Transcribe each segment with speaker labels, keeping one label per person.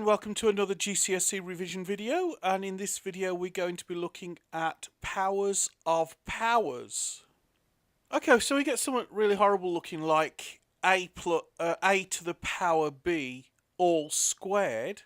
Speaker 1: and welcome to another GCSE revision video, and in this video we're going to be looking at powers of powers. Okay, so we get something really horrible looking like a to the power b all squared.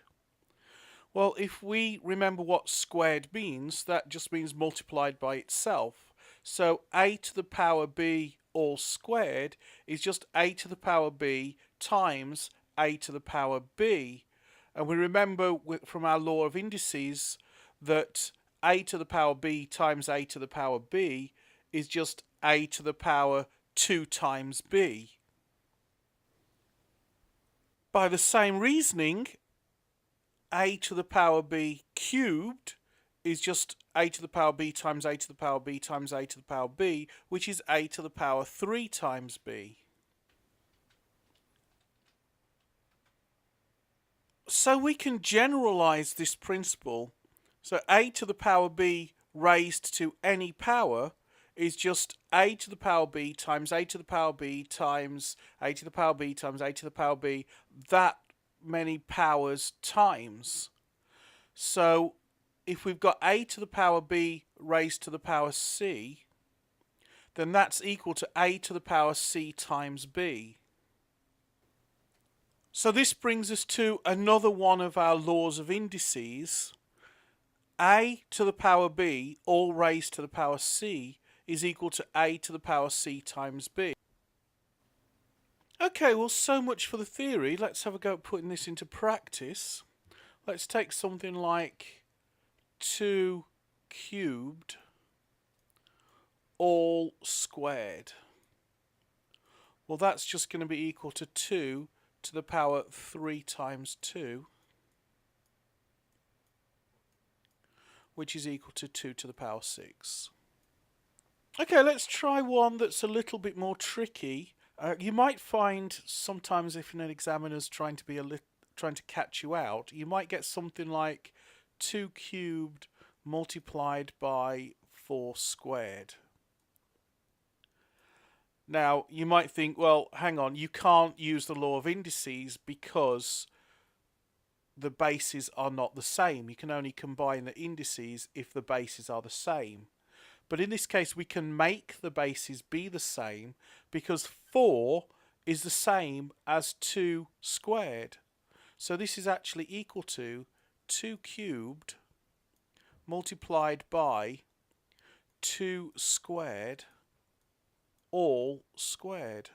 Speaker 1: Well, if we remember what squared means, that just means multiplied by itself. So a to the power b all squared is just a to the power b times a to the power b. And we remember from our law of indices that a to the power b times a to the power b is just a to the power 2 times b. By the same reasoning, a to the power b cubed is just a to the power b times a to the power b times a to the power b, which is a to the power 3 times b. So we can generalize this principle. So a to the power b raised to any power is just a to the power b times a to the power b times a to the power b times a to the power b, that many powers times. So if we've got a to the power b raised to the power c, then that's equal to a to the power c times b. So this brings us to another one of our laws of indices. A to the power b all raised to the power c is equal to a to the power c times b. Okay, well, so much for the theory. Let's have a go at putting this into practice. Let's take something like 2 cubed all squared. Well, that's just going to be equal to 2 to the power 3 times 2, which is equal to 2 to the power 6. Okay, let's try one that's a little bit more tricky. You might find sometimes if an examiner's trying to catch you out, you might get something like 2 cubed multiplied by 4 squared. Now, you might think, well, hang on, you can't use the law of indices because the bases are not the same. You can only combine the indices if the bases are the same. But in this case, we can make the bases be the same because 4 is the same as 2 squared. So this is actually equal to 2 cubed multiplied by 2 squared all squared.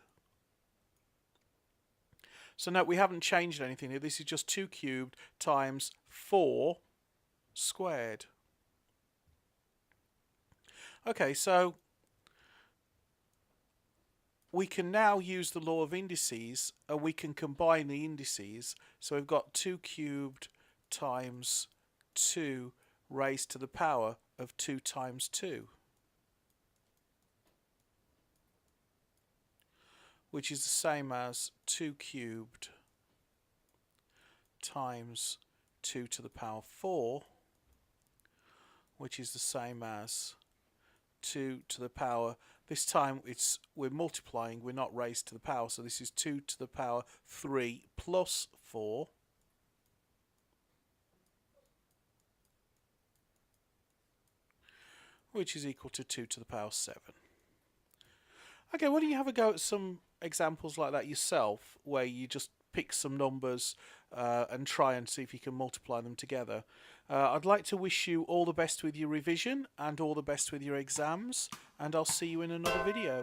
Speaker 1: So note, we haven't changed anything here. This is just 2 cubed times 4 squared. Okay, so we can now use the law of indices and we can combine the indices. So we've got 2 cubed times 2 raised to the power of 2 times 2, which is the same as 2 cubed times 2 to the power 4, which is the same as 2 to the power, this time we're multiplying, we're not raised to the power, so this is 2 to the power 3 plus 4, which is equal to 2 to the power 7. Okay, why don't you have a go at some examples like that yourself, where you just pick some numbers and try and see if you can multiply them together. I'd like to wish you all the best with your revision and all the best with your exams, and I'll see you in another video.